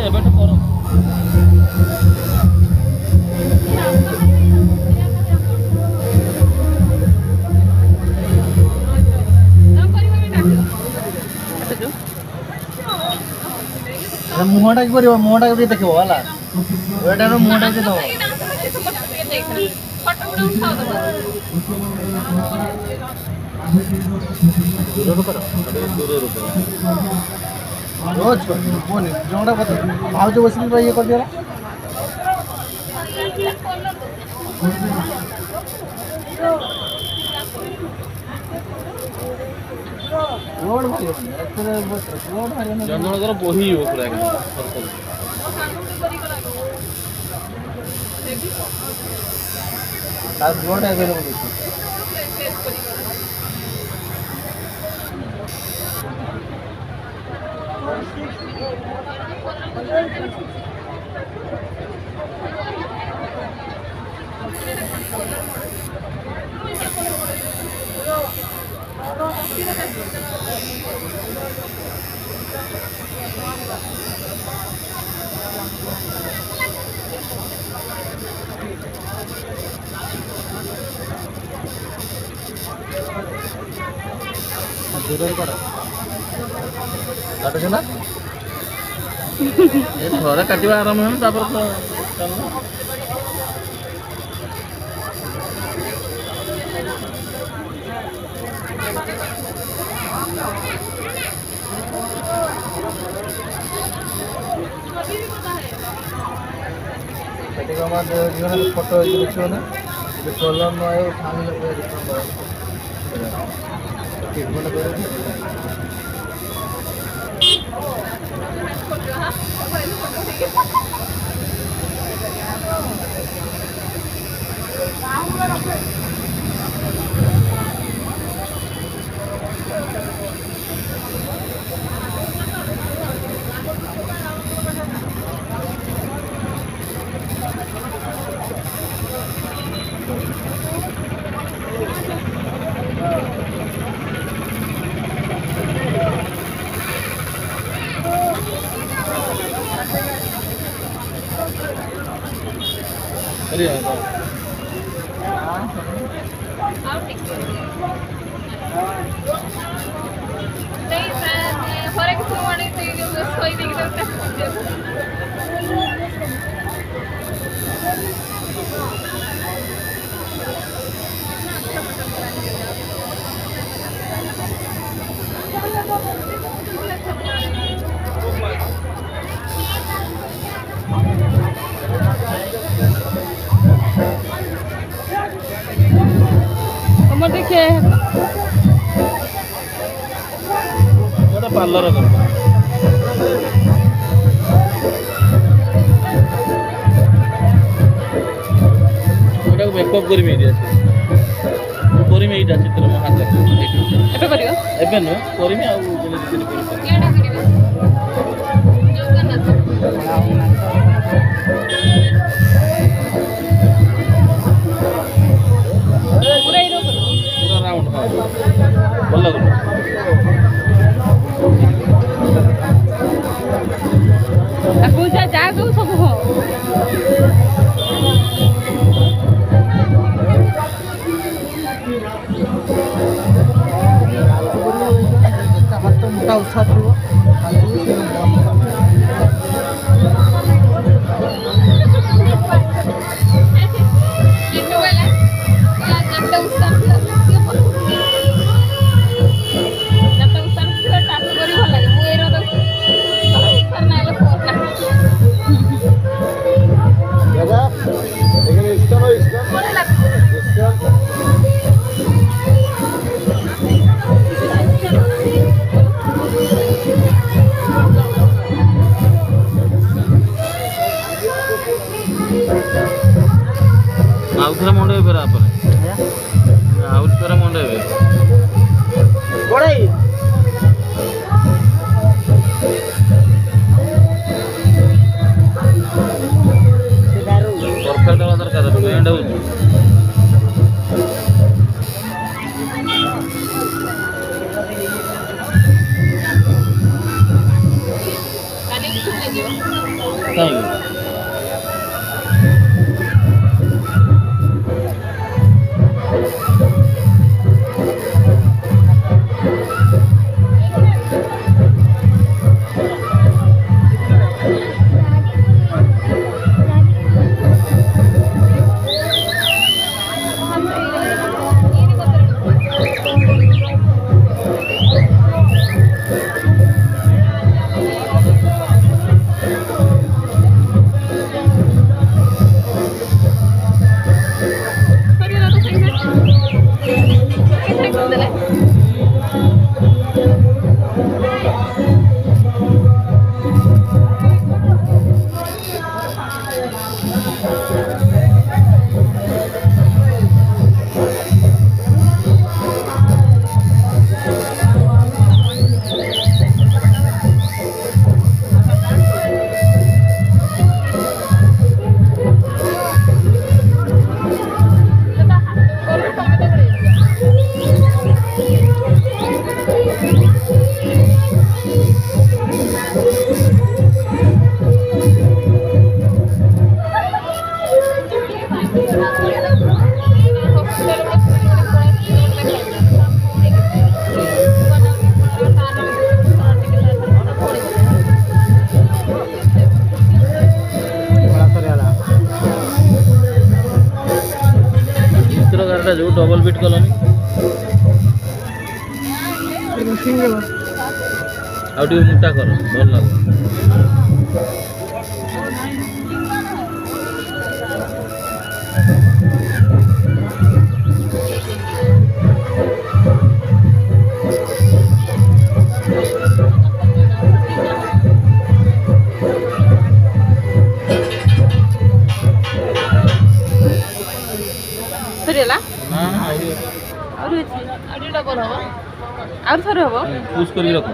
ଏବେଠୁ କର। ମୁହଁଟା କି କରିବ ମୁହଁଟା ଟିକେ ଦେଖିବ ହେଲା ଏଇଟାର ମୁହଁଟା ଟିକେ ଦେବ ଦୂରରୁ କର ଦୂରରୁ କର। କୁହନି ଜଣଟା ଭାଉଜ ବସିକି ଇଏ କରିଦିଅଲା ରୋଡ ଭାରି ଜଣ ଜଣଙ୍କର ବୋହିଯିବ ପୁରା ତାର ରୋଡ ଆଭେଲେବଲ ଅଛି ଦୂରରେ କର କାଟୁଛ ନା ଏ ଥରେ କାଟିବା ଆରମ୍ଭ ହେଲେ ତାପରେ ତ ଚାଲିଲା। ଫଟୋ ଦେଖିବ ନା କଲର ନ ଆयो ଫ୍ୟାମିଲି ट्रीटमेंट करे देखिए पार्लर मेकअप कर चित्र मो हाथ एबे नु करमी आ ଭଲ पूजा जागो सब हो हाथ मोटा उठा आउथरे मंडे फेर आपरे आउथ फेर मंडे बड़ाई परफेक्ट वाला दरकार बेंड हो कनेक्ट କାହିଁକି ଚିତ୍ରକାରଟା ଯୋଉ ଡବଲ ବିଟ୍ କଲନି ଆଉ ଟିକେ ମୋଟା କର ଭଲ ଲାଗିବ ସରିଗଲା ନା ଆହୁରି ଆହୁରି ଅଛି ଆଉ ଦୁଇଟା କର ହବ ଆଉ ଥରେ ହବ ପୁସ୍ କରିକି ରଖ